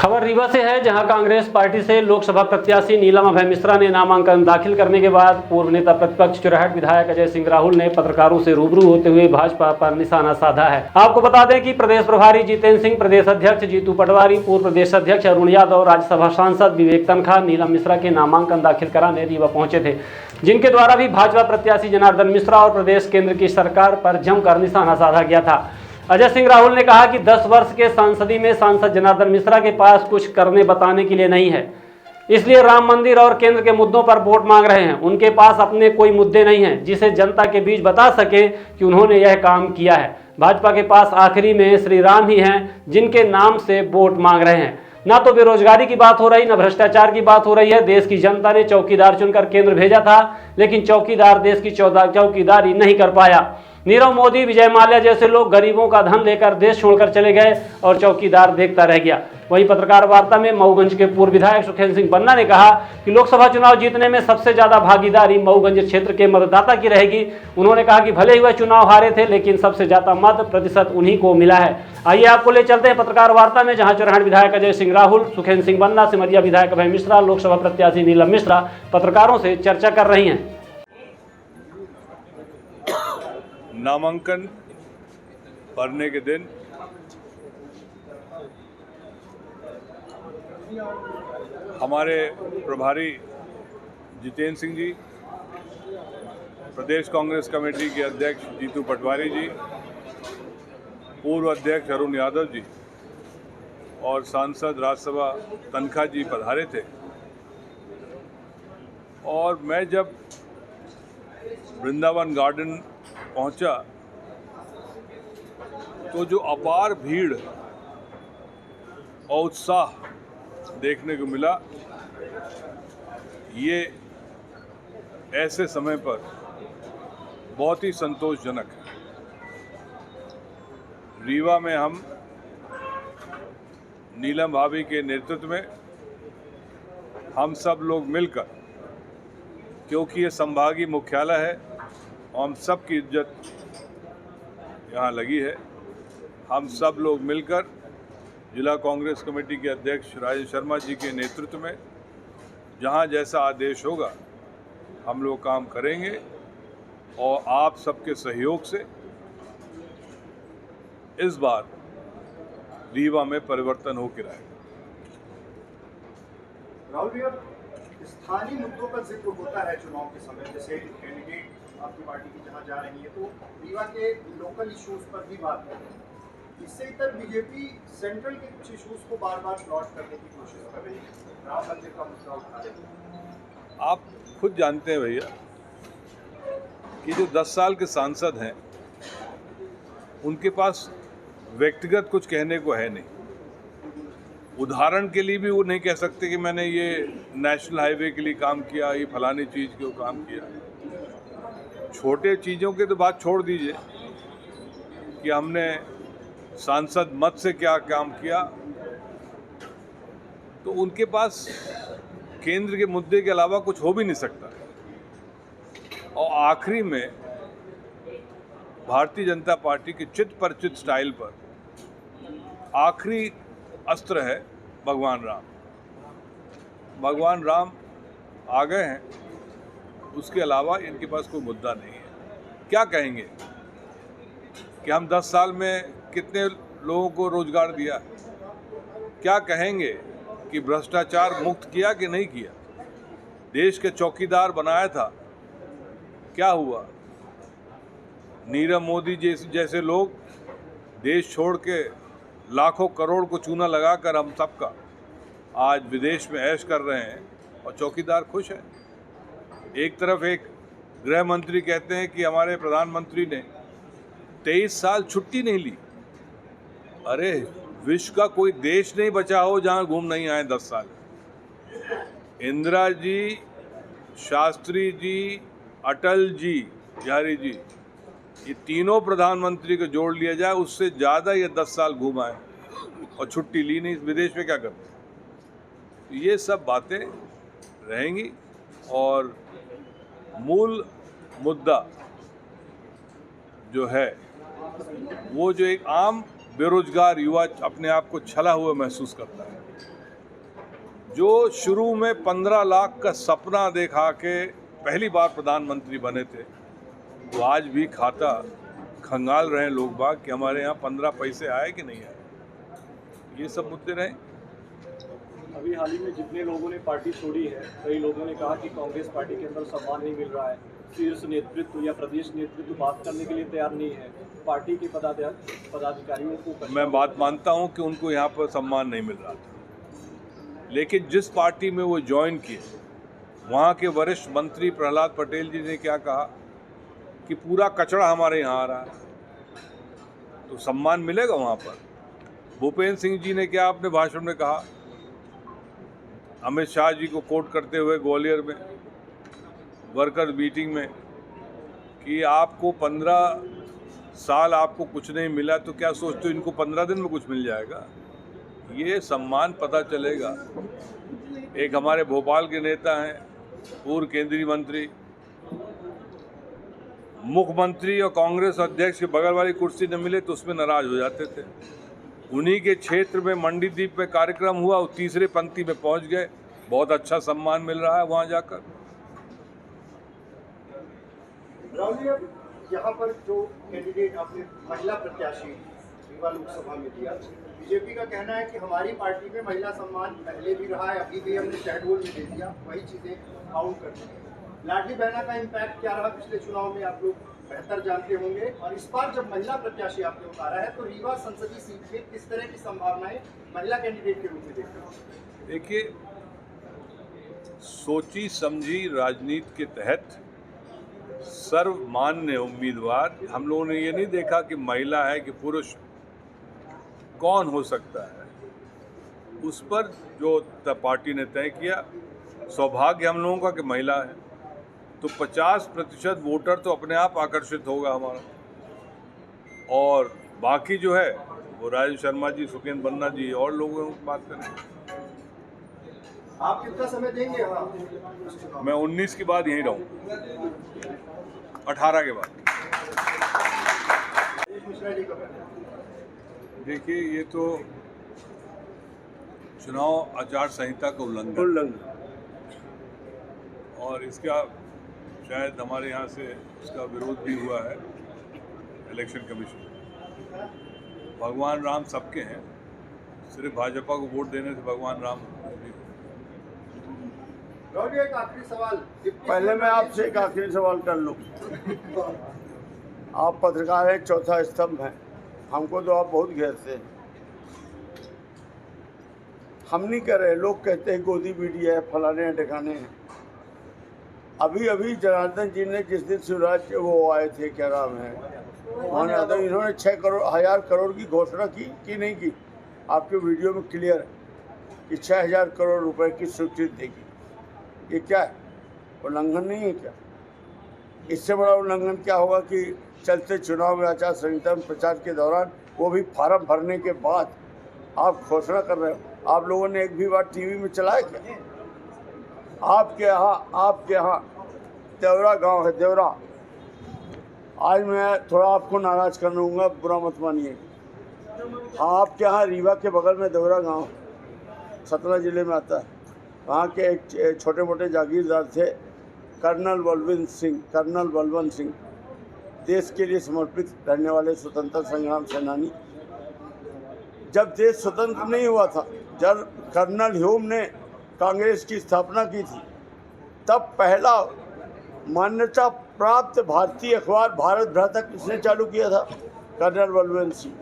खबर रीवा से है, जहां कांग्रेस पार्टी से लोकसभा प्रत्याशी नीलम अभय मिश्रा ने नामांकन दाखिल करने के बाद पूर्व नेता प्रतिपक्ष चुरहट विधायक अजय सिंह राहुल ने पत्रकारों से रूबरू होते हुए भाजपा पर निशाना साधा है। आपको बता दें कि प्रदेश प्रभारी जितेंद्र सिंह, प्रदेश अध्यक्ष जीतू पटवारी, पूर्व प्रदेश अध्यक्ष अरुण यादव, राज्यसभा सांसद विवेक तनखा नीलम मिश्रा के नामांकन दाखिल कराने रीवा पहुंचे थे, जिनके द्वारा भी भाजपा प्रत्याशी जनार्दन मिश्रा और प्रदेश केंद्र की सरकार पर जमकर निशाना साधा गया था। अजय सिंह राहुल ने कहा कि 10 वर्ष के सांसदी में सांसद जनार्दन मिश्रा के पास कुछ करने बताने के लिए नहीं है, इसलिए राम मंदिर और केंद्र के मुद्दों पर वोट मांग रहे हैं। उनके पास अपने कोई मुद्दे नहीं हैं जिसे जनता के बीच बता सके कि उन्होंने यह काम किया है। भाजपा के पास आखिरी में श्री राम ही हैं जिनके नाम से वोट मांग रहे हैं। ना तो बेरोजगारी की बात हो रही, न भ्रष्टाचार की बात हो रही है। देश की जनता ने चौकीदार चुनकर केंद्र भेजा था, लेकिन चौकीदार देश की चौकीदारी नहीं कर पाया। नीरव मोदी, विजय माल्या जैसे लोग गरीबों का धन लेकर देश छोड़कर चले गए और चौकीदार देखता रह गया। वहीं पत्रकार वार्ता में मऊगंज के पूर्व विधायक सुखेंद्र सिंह पन्ना ने कहा कि लोकसभा चुनाव जीतने में सबसे ज्यादा भागीदारी मऊगंज क्षेत्र के मतदाता की रहेगी। उन्होंने कहा कि भले ही वह चुनाव हारे थे, लेकिन सबसे ज्यादा मत प्रतिशत उन्हीं को मिला है। आइए आपको ले चलते हैं पत्रकार वार्ता में, जहां चुरहट विधायक अजय सिंह राहुल, सुखेंद्र सिंह पन्ना, सिमरिया विधायक अभय मिश्रा, लोकसभा प्रत्याशी नीलम मिश्रा पत्रकारों से चर्चा कर रही हैं। नामांकन भरने के दिन हमारे प्रभारी जितेंद्र सिंह जी, प्रदेश कांग्रेस कमेटी के अध्यक्ष जीतू पटवारी जी, पूर्व अध्यक्ष अरुण यादव जी और सांसद राज्यसभा तनखा जी पधारे थे। और मैं जब वृंदावन गार्डन पहुंचा तो जो अपार भीड़ और उत्साह देखने को मिला, ये ऐसे समय पर बहुत ही संतोषजनक है। रीवा में हम नीलम भाभी के नेतृत्व में हम सब लोग मिलकर, क्योंकि ये संभागीय मुख्यालय है, हम सब की इज्जत यहाँ लगी है, हम सब लोग मिलकर जिला कांग्रेस कमेटी के अध्यक्ष राजेश शर्मा जी के नेतृत्व में जहाँ जैसा आदेश होगा हम लोग काम करेंगे और आप सबके सहयोग से इस बार रीवा में परिवर्तन होकर आएगा। राहुल भैया, स्थानीय मुद्दों का जिक्र होता है चुनाव के समय, जैसे कैंडिडेट आपकी पार्टी की जहां जा रही है तो रीवा के लोकल इश्यूज पर भी बात कर रहे हैं। इससे इतर बीजेपी सेंट्रल के कुछ इश्यूज को बार बार प्लॉट करने की कोशिश कर रही है, राम मंदिर का मुद्दा उठा रही है। आप खुद जानते हैं भैया कि जो 10 साल के सांसद हैं उनके पास व्यक्तिगत कुछ कहने को है नहीं। उदाहरण के लिए भी वो नहीं कह सकते कि मैंने ये नेशनल हाईवे के लिए काम किया, ये फलानी चीज़ के काम किया। छोटे चीज़ों के तो बात छोड़ दीजिए कि हमने सांसद मत से क्या काम किया, तो उनके पास केंद्र के मुद्दे के अलावा कुछ हो भी नहीं सकता। और आखिरी में भारतीय जनता पार्टी के चित परिचित स्टाइल पर आखिरी अस्त्र है भगवान राम। भगवान राम आ गए हैं, उसके अलावा इनके पास कोई मुद्दा नहीं है। क्या कहेंगे कि हम 10 साल में कितने लोगों को रोजगार दिया, क्या कहेंगे कि भ्रष्टाचार मुक्त किया कि नहीं किया, देश के चौकीदार बनाया था, क्या हुआ। नीरव मोदी जैसे लोग देश छोड़ के लाखों करोड़ को चूना लगाकर हम सबका आज विदेश में ऐश कर रहे हैं और चौकीदार खुश है। एक तरफ एक गृह मंत्री कहते हैं कि हमारे प्रधानमंत्री ने 23 साल छुट्टी नहीं ली। अरे विश्व का कोई देश नहीं बचा हो जहां घूम नहीं आए 10 साल। इंदिरा जी, शास्त्री जी, अटल जी, बिहारी जी, ये तीनों प्रधानमंत्री को जोड़ लिया जाए, उससे ज़्यादा ये 10 साल घूम आए और छुट्टी ली नहीं। विदेश में क्या करते? तो ये सब बातें रहेंगी और मूल मुद्दा जो है वो जो एक आम बेरोजगार युवा अपने आप को छला हुआ महसूस करता है, जो शुरू में 15 लाख का सपना देखा के पहली बार प्रधानमंत्री बने थे, वो आज भी खाता खंगाल रहे हैं लोग बाग कि हमारे यहाँ 15 पैसे आए कि नहीं आए। ये सब मुद्दे रहे। अभी हाल ही में जितने लोगों ने पार्टी छोड़ी है, कई लोगों ने कहा कि कांग्रेस पार्टी के अंदर सम्मान नहीं मिल रहा है, शीर्ष नेतृत्व या प्रदेश नेतृत्व बात करने के लिए तैयार नहीं है, पार्टी के पदाधिकारियों को। मैं बात मानता हूँ कि उनको यहाँ पर सम्मान नहीं मिल रहा था, लेकिन जिस पार्टी में वो ज्वाइन किए, वहाँ के वरिष्ठ मंत्री प्रहलाद पटेल जी ने क्या कहा कि पूरा कचरा हमारे यहाँ आ रहा है, तो सम्मान मिलेगा वहाँ पर। भूपेंद्र सिंह जी ने क्या अपने भाषण में कहा, अमित शाह जी को कोट करते हुए ग्वालियर में वर्कर मीटिंग में, कि आपको 15 साल आपको कुछ नहीं मिला तो क्या सोचते हो इनको 15 दिन में कुछ मिल जाएगा। ये सम्मान पता चलेगा। एक हमारे भोपाल के नेता हैं, पूर्व केंद्रीय मंत्री, मुख्यमंत्री और कांग्रेस अध्यक्ष के बगल वाली कुर्सी न मिले तो उसमें नाराज हो जाते थे। उन्हीं के क्षेत्र में मंडीदीप में कार्यक्रम हुआ, वो तीसरे पंक्ति में पहुंच गए, बहुत अच्छा सम्मान मिल रहा है वहां जाकर। राहुल जी, अब यहाँ पर जो कैंडिडेट आपने महिला प्रत्याशी रीवा लोकसभा में दिया, बीजेपी का कहना है कि हमारी पार्टी में महिला सम्मान पहले भी रहा है, अभी भी हमने शहडोल में दे दिया, वही चीजें काउंट करते हैं। लाडली बहना का इम्पैक्ट क्या रहा पिछले चुनाव में, आप लोग बेहतर जानते होंगे, और इस बार जब महिला प्रत्याशी आपने उतारा है तो रीवा संसदीय सीट में किस तरह की संभावनाएं महिला कैंडिडेट के रूप में देखते हैं? देखिए, सोची समझी राजनीति के तहत सर्वमान्य उम्मीदवार, हम लोगों ने ये नहीं देखा कि महिला है कि पुरुष, कौन हो सकता है, उस पर जो पार्टी ने तय किया। सौभाग्य हम लोगों का कि महिला है, तो 50% वोटर तो अपने आप आकर्षित होगा हमारा, और बाकी जो है वो राजेश शर्मा जी, सुकेंद्र बन्ना जी और लोगों की बात करेंगे। आप कितना समय देंगे यहाँ? मैं 19 के बाद यहीं रहूँ, 18 के बाद। देखिए, ये तो चुनाव आचार संहिता का उल्लंघन, और इसका शायद हमारे यहाँ से इसका विरोध भी हुआ है इलेक्शन कमीशन। भगवान राम सबके हैं, सिर्फ भाजपा को वोट देने से भगवान राम नहीं। एक आखिरी सवाल, पहले मैं आपसे एक आखिरी सवाल कर लूँ। आप पत्रकार हैं, चौथा स्तंभ हैं, हमको तो आप बहुत घेरते हैं। हम नहीं कर रहे, लोग कहते हैं गोदी मीडिया है, फलाने हैं, ढकाने हैं। अभी जनार्दन जी ने जिस दिन शिवराज वो आए थे, क्या नाम है, इन्होंने 6,000 करोड़ की घोषणा की नहीं की? आपके वीडियो में क्लियर है कि 6,000 करोड़ रुपए की स्वीकृति देगी। ये क्या है? उल्लंघन नहीं है क्या? इससे बड़ा उल्लंघन क्या होगा कि चलते चुनाव में आचार संहिता में प्रचार के दौरान, वो भी फार्म भरने के बाद आप घोषणा कर रहे हो। आप लोगों ने एक भी बार टीवी में चलाया क्या? आपके यहाँ देवरा गांव है, देवरा। आज मैं थोड़ा आपको नाराज कर लूँगा, बुरा मत मानिए। आपके यहाँ रीवा के बगल में देवरा गांव, सतना जिले में आता है। वहाँ के एक छोटे मोटे जागीरदार थे, कर्नल बलवंत सिंह, देश के लिए समर्पित रहने वाले स्वतंत्रता संग्राम सेनानी। जब देश स्वतंत्र नहीं हुआ था, जब कर्नल ह्यूम ने कांग्रेस की स्थापना की थी, तब पहला मान्यता प्राप्त भारतीय अखबार भारत भ्राता किसने चालू किया था? कर्नल बलवंत सिंह।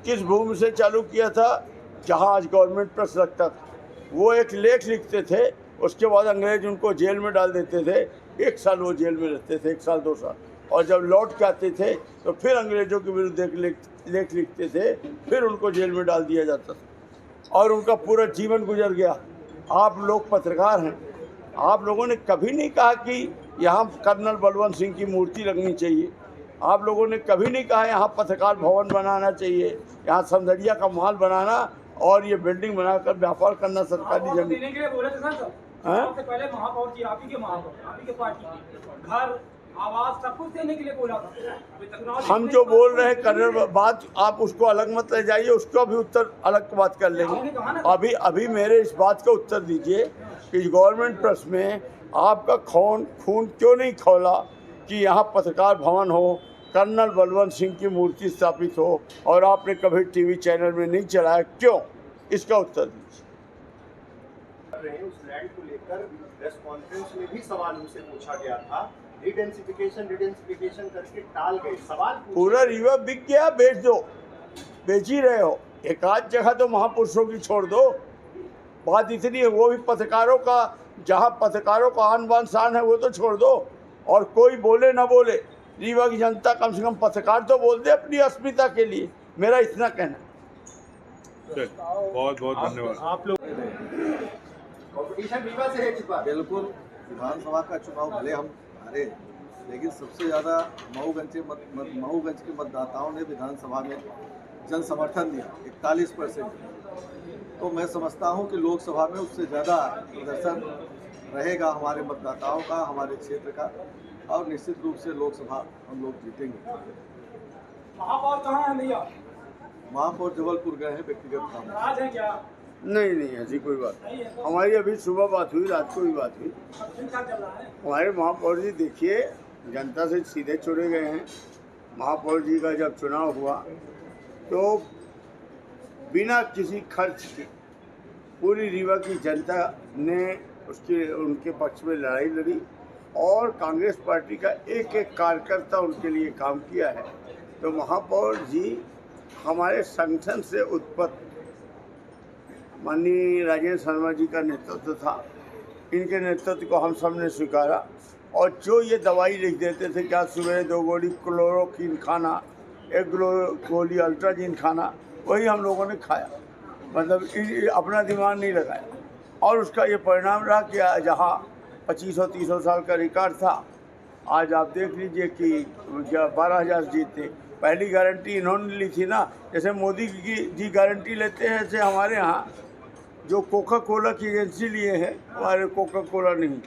किस भूमि से चालू किया था? जहाँ आज गवर्नमेंट प्रेस लगता था। वो एक लेख लिखते थे, उसके बाद अंग्रेज उनको जेल में डाल देते थे। 1 साल वो जेल में रहते थे, 1 साल 2 साल, और जब लौट के आते थे तो फिर अंग्रेजों के विरुद्ध एक लेख लिखते थे, फिर उनको जेल में डाल दिया जाता था, और उनका पूरा जीवन गुजर गया। आप लोग पत्रकार हैं, आप लोगों ने कभी नहीं कहा कि यहाँ कर्नल बलवंत सिंह की मूर्ति लगनी चाहिए। आप लोगों ने कभी नहीं कहा यहाँ पत्रकार भवन बनाना चाहिए, यहाँ समझड़िया का महल बनाना और ये बिल्डिंग बनाकर व्यापार करना सरकारी जमीन देने के लिए बोले थे सर। सबसे पहले महापौर जी, आप ही के महापौर, आप ही के पार्टी के घर आवाज सब कुछ देने के लिए बोला था। हम जो बोल रहे हैं कन्नड़ बात, आप उसको अलग मत ले जाइए, उसका भी उत्तर अलग बात कर लेंगे। अभी मेरे इस बात का उत्तर दीजिए कि गवर्नमेंट प्रेस में आपका खून क्यों नहीं खौला कि यहाँ पत्रकार भवन हो, कर्नल बलवंत सिंह की मूर्ति स्थापित हो, और आपने कभी टीवी चैनल में नहीं चलाया, क्यों? इसका उत्तर दीजिए। उस लैंड को लेकर प्रेस कॉन्फ्रेंस में भी सवाल उनसे पूछा गया था, रिडेंसिफिकेशन करके टाल गए। सवाल पूरा रीवा बिक गया, बेच दो, बेच ही रहे हो। एक आध जगह तो महापुरुषों की छोड़ दो। बात इतनी है, वो भी पत्रकारों का, जहाँ पत्रकारों का आन बान शान है वो तो छोड़ दो, और कोई बोले ना बोले, रीवा की जनता कम से कम पत्रकार तो बोल दे अपनी अस्मिता के लिए। मेरा इतना कहना है। बहुत बहुत धन्यवाद। आप लोग कंपटीशन रीवा से है इस बार। बिल्कुल, विधानसभा का चुनाव भले हम हारे, लेकिन सबसे ज़्यादा मऊगंज के मतदाताओं ने विधानसभा में जन समर्थन दिया 41%। तो मैं समझता हूं कि लोकसभा में उससे ज़्यादा प्रदर्शन रहेगा हमारे मतदाताओं का, हमारे क्षेत्र का, और निश्चित रूप से लोकसभा हम लोग जीतेंगे। महापौर कहाँ है भैया? महापौर जबलपुर गए हैं व्यक्तिगत काम। नाराज है क्या? नहीं, ऐसी कोई बात नहीं। हमारी अभी सुबह बात हुई, रात को भी बात हुई। क्या चल रहा है? हमारे महापौर जी देखिए जनता से सीधे चुने गए हैं। महापौर जी का जब चुनाव हुआ तो बिना किसी खर्च के पूरी रीवा की जनता ने उनके पक्ष में लड़ाई लड़ी, और कांग्रेस पार्टी का एक एक कार्यकर्ता उनके लिए काम किया है। तो महापौर जी हमारे संगठन से उत्पन्न माननीय राजेंद्र शर्मा जी का नेतृत्व था। इनके नेतृत्व को हम सब ने स्वीकारा, और जो ये दवाई लिख देते थे कि आज सुबह 2 गोली क्लोरोक्विन खाना, 1 गोली अल्ट्राजीन खाना, वही हम लोगों ने खाया। मतलब अपना दिमाग नहीं लगाया, और उसका ये परिणाम रहा कि जहाँ 2500-300 साल का रिकॉर्ड था, आज आप देख लीजिए कि 12,000 जीते। पहली गारंटी इन्होंने ली थी ना, जैसे मोदी जी गारंटी लेते हैं, ऐसे हमारे यहाँ जो कोका कोला की एजेंसी लिए हैं, हमारे कोका कोला नहीं,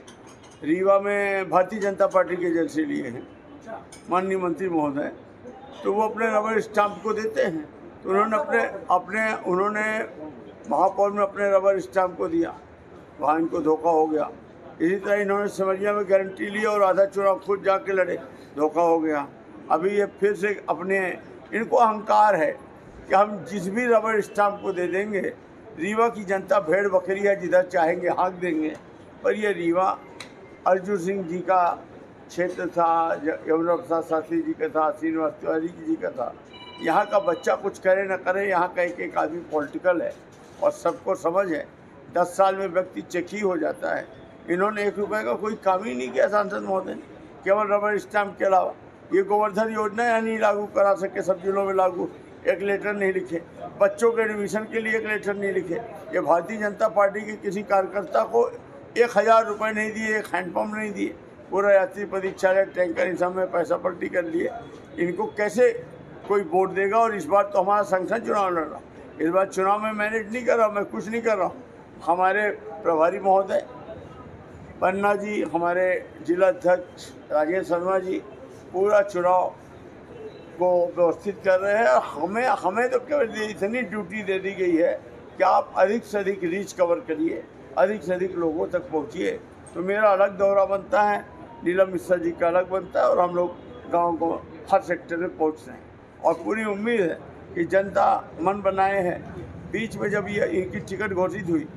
रीवा में भारतीय जनता पार्टी की एजेंसी लिए हैं माननीय मंत्री महोदय, तो वो अपने रबर स्टाम्प को देते हैं। तो उन्होंने महापौर में अपने रबर स्टाम्प को दिया, वहाँ इनको धोखा हो गया। इसी तरह इन्होंने सिमरिया में गारंटी ली और आधा चुनाव खुद जाके लड़े, धोखा हो गया। अभी ये फिर से इनको अहंकार है कि हम जिस भी रबर स्टाम्प को दे देंगे, रीवा की जनता भेड़ बकरी है, जिधर चाहेंगे हाँक देंगे। पर ये रीवा अर्जुन सिंह जी का क्षेत्र था, यमुना प्रसाद शास्त्री जी का था, श्रीनिवास तिवारी जी का था। यहाँ का बच्चा कुछ करे न करे, यहाँ का एक आदमी पॉलिटिकल है और सबको समझ है। 10 साल में व्यक्ति चेकी हो जाता है। इन्होंने 1 रुपये का कोई काम ही नहीं किया सांसद महोदय ने, केवल रबर स्टाम्प के अलावा। ये गोवर्धन योजना यहाँ नहीं लागू करा सके, सब जिलों में लागू, 1 लेटर नहीं लिखे। बच्चों के एडमिशन के लिए 1 लेटर नहीं लिखे। ये भारतीय जनता पार्टी के किसी कार्यकर्ता को 1000 रुपये नहीं दिए, 1 हैंडपम्प नहीं दिए। पूरा यात्री प्रतीक्षालय, टैंकर, इन सब में पैसा पलटी कर लिए। इनको कैसे कोई वोट देगा? और इस बार तो हमारा संगठन चुनाव लड़ रहा, इस बार चुनाव में मैनेज नहीं कर रहा, मैं कुछ नहीं कर रहा हूँ। हमारे प्रभारी महोदय पन्ना जी, हमारे जिला अध्यक्ष राजेंद्र शर्मा जी पूरा चुनाव को व्यवस्थित कर रहे हैं। हमें तो केवल इतनी ड्यूटी दे दी गई है कि आप अधिक से अधिक रीच कवर करिए, अधिक से अधिक लोगों तक पहुँचिए। तो मेरा अलग दौरा बनता है, नीलम मिश्रा जी का अलग बनता है, और हम लोग गाँव को हर सेक्टर में पहुँचते हैं। और पूरी उम्मीद है कि जनता मन बनाए हैं। बीच में जब ये इनकी टिकट घोषित हुई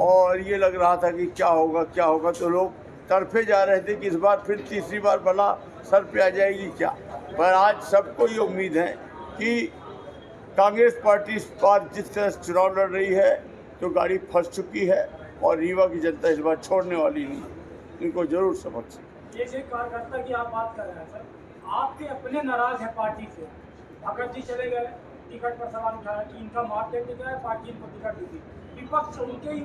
और ये लग रहा था कि क्या होगा, तो लोग तरफे जा रहे थे कि इस बार फिर तीसरी बार भला सर पे आ जाएगी क्या। पर आज सबको ये उम्मीद है कि कांग्रेस पार्टी इस बार जिस तरह चुनाव लड़ रही है तो गाड़ी फंस चुकी है, और रीवा की जनता इस बार छोड़ने वाली नहीं, इनको जरूर सबक से। ये कार्यकर्ता की आप बात कर रहे हैं सर, आपके अपने नाराज है पार्टी से। भगत जी चले गए, टिकट पर सवाल उठाया कि इनका मार्केट दिखा है, पार्टी इनको टिकट दी थी। विपक्ष उनके ही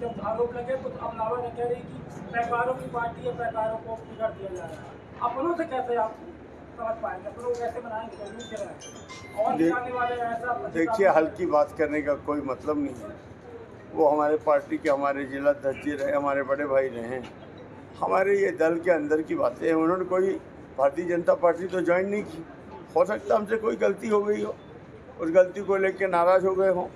जब आरोप लगे तो अब नावा ने कह रही कि पैकारों की पार्टी है, पैकारों को टिकट दिया जा रहा है। अपनों से कैसे आप समझ पाएंगे, अपनों कैसे बनाएंगे? और जाने वाले ऐसा देखिए, हल्की बात करने का कोई मतलब नहीं है। वो हमारे पार्टी के, हमारे जिला अध्यक्ष रहे, हमारे बड़े भाई रहे हैं। हमारे ये दल के अंदर की बातें हैं। उन्होंने कोई भारतीय जनता पार्टी तो ज्वाइन नहीं की। हो सकता हमसे कोई गलती हो गई हो, उस गलती को लेकर नाराज़ हो गए हों।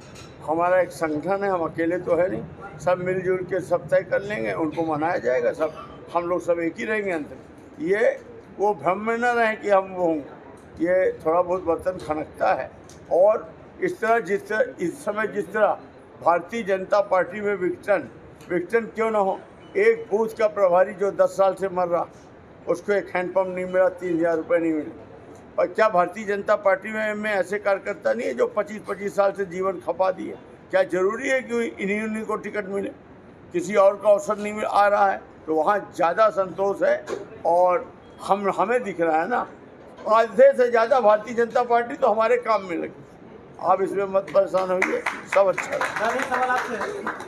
हमारा एक संगठन है, हम अकेले तो है नहीं, सब मिलजुल के सब तय कर लेंगे, उनको मनाया जाएगा, सब हम लोग सब एक ही रहेंगे अंत में। ये वो भ्रम में न रहें कि हम वो होंगे, ये थोड़ा बहुत बर्तन खनकता है। और इस तरह इस समय जिस तरह भारतीय जनता पार्टी में विघटन क्यों ना हो। एक बूथ का प्रभारी जो 10 साल से मर रहा, उसको एक हैंडपम्प नहीं मिला, 3000 रुपये नहीं मिले। और क्या भारतीय जनता पार्टी में ऐसे कार्यकर्ता नहीं है जो 25-25 साल से जीवन खपा दिए? क्या ज़रूरी है कि इन्हीं को टिकट मिले, किसी और का अवसर नहीं मिल आ रहा है? तो वहाँ ज़्यादा संतोष है। और हमें दिख रहा है ना, आधे से ज़्यादा भारतीय जनता पार्टी तो हमारे काम में लगी। आप इसमें मत परेशान होइए, सब अच्छा है।